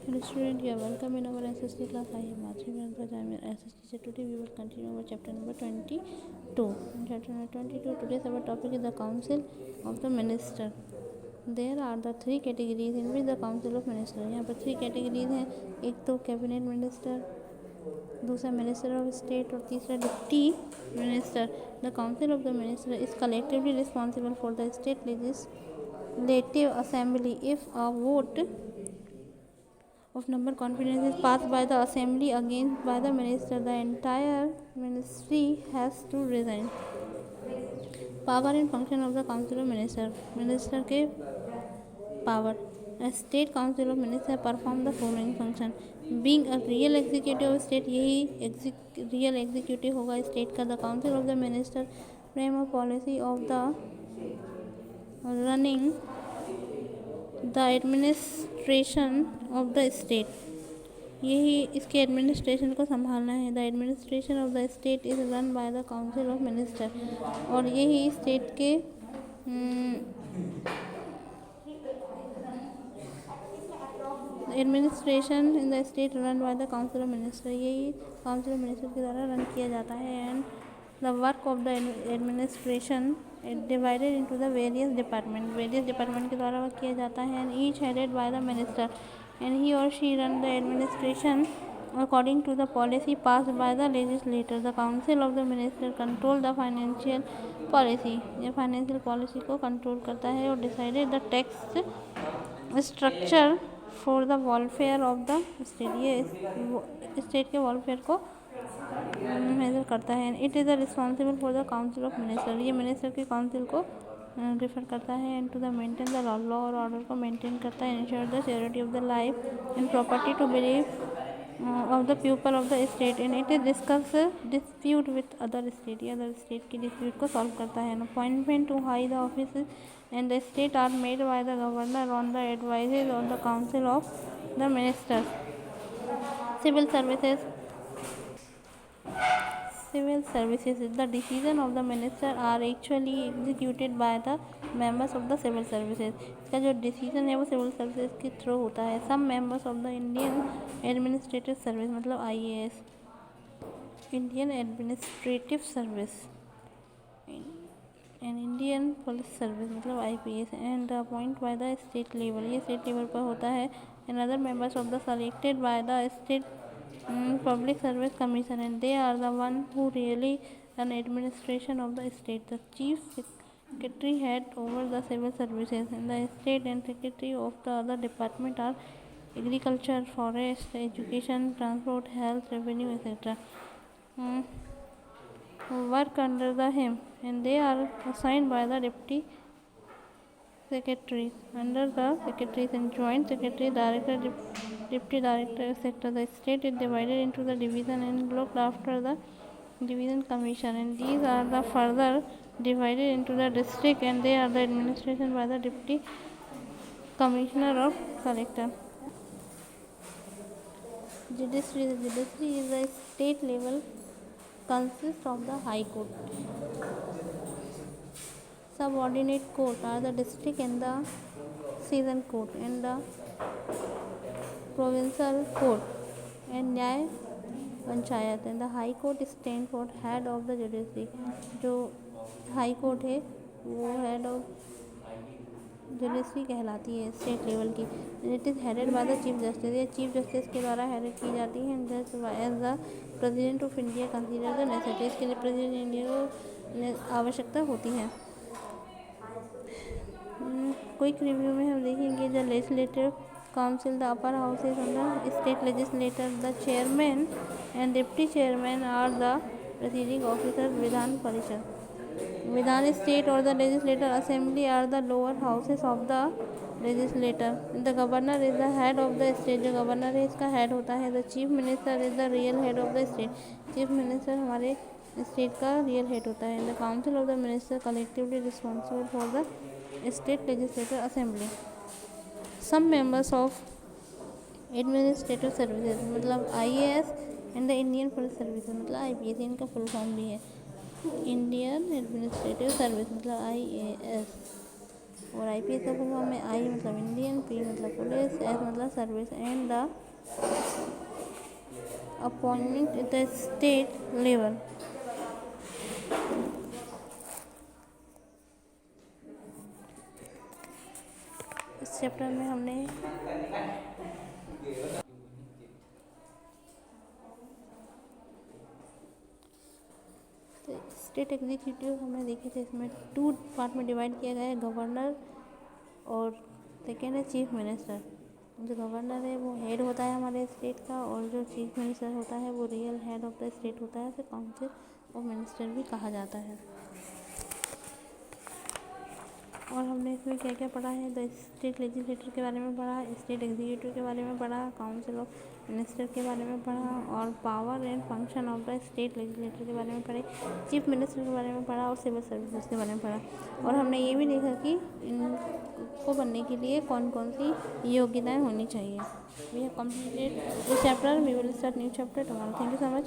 Hello student, you are welcome in our SST class. I am Madhuri Bharadwaj. I am your SST teacher. Today we will continue our chapter number 22. In chapter number 22, today's our topic is the Council of the Minister. There are the three categories in which the Council of Minister. यहाँ पर 3 categories हैं. एक तो cabinet minister, दूसरा minister of state और तीसरा deputy minister. The council of the minister is collectively responsible for the state legislative assembly. If a vote of number confidence is passed by the assembly against by the minister, the entire ministry has to resign. Power and function of the council of minister. Minister के power. A state council of minister perform the following function. Being a real executive of state, यही real executive होगा state का. The council of the minister frame a policy of the running the administration of the state. यही इसके administration को संभालना है. The administration of the state is run by the council of minister. और यही state के administration in the state run by the council of minister. यही council of minister के द्वारा रन किया जाता है. And the work of the administration divided into the various department के द्वारा वर्क किया जाता है. And each headed by the minister and he or she run the administration according to the policy passed by the legislator. The council of the minister control the financial policy. ये financial policy को control करता है. और decided the tax structure for the welfare of the state. ये state के welfare को major करता है. It is responsible for the council of minister. ये मिनिस्टर के काउंसिल को रिफर करता है. And to the maintain the law और ऑर्डर को मेंटेन करता है. Ensure the security of the life and property to believe of the people of the state. And it is discuss dispute with other state. ये other state की dispute को solve करता है. Appointment to high the office and the state are made by the governor on the advises on the council of the ministers. Civil services. The decision of the minister are actually executed by the members of the civil services. इसका जो decision है वो civil services के through होता है. Some members of the Indian administrative service मतलब IAS, Indian administrative service, and Indian police service मतलब IPS and appoint by the state level. ये स्टेट लेवल पर होता है. And other members of the selected by the state public service commission, and they are the one who really run administration of the state. The chief secretary head over the civil services in the state, and secretary of the other department are agriculture, forest, education, transport, health, revenue, etc. Work under the him, and they are assigned by the deputy secretaries. Under the secretaries and joint secretary, director, deputy director, etc. The state is divided into the division and looked after the division commission, and these are the further divided into the district, and they are the administration by the deputy commissioner of collector. Judiciary. The judiciary is the state level, consists of the high court. Subordinate court are the district and the session court and the provincial court and न्याय panchayat. and the high court stand for head of the judiciary. जो high court है वो head of judiciary कहलाती है state level की. It is headed by the chief justice. ये chief justice के द्वारा हेडेड की जाती है. Just as the president of India consider the necessity. इसके लिए प्रेसिडेंट इंडिया को आवश्यकता होती है. क्विक रिव्यू में हम देखेंगे the legislative council. The upper house is the state legislator. The chairman and deputy chairman are the presiding officer. Vidhan Parishad. Vidhan state और the legislator assembly are the lower houses of the legislator. The governor is the head of the state. जो governor है इसका head होता है. The chief minister is the real head of the state. Chief minister हमारे state का real head होता है. The council of the minister collectively responsible for the state legislative assembly. Some members of administrative services मतलब IAS and the Indian police services मतलब IPS. इनका full form भी है. Indian administrative service मतलब IAS. और IPS का full form है I मतलब इंडियन, P मतलब पुलिस, S मतलब service and the appointment at the state level. इस चैप्टर में हमने स्टेट एग्जीक्यूटिव हमने देखे थे, इसमें 2 पार्ट में डिवाइड किया गया है, गवर्नर और सेकेंड है चीफ मिनिस्टर। जो गवर्नर है वो हेड होता है हमारे स्टेट का, और जो चीफ मिनिस्टर होता है वो real head of the state होता है, उसे काउंसिल ऑफ मिनिस्टर भी कहा जाता है। और हमने इसमें क्या क्या पढ़ा है, द स्टेट लेजिस्लेटर के बारे में पढ़ा, स्टेट एग्जीक्यूटिव के बारे में पढ़ा, काउंसिल ऑफ मिनिस्टर के बारे में पढ़ा, और power and function of the state legislator के बारे में पढ़े, चीफ मिनिस्टर के बारे में पढ़ा, और सिविल सर्विसेज के बारे में पढ़ा। और हमने ये भी देखा कि इनको बनने के लिए कौन कौन सी योग्यताएँ होनी चाहिए। We have completed this chapter, we will start new chapter tomorrow. Thank you so much.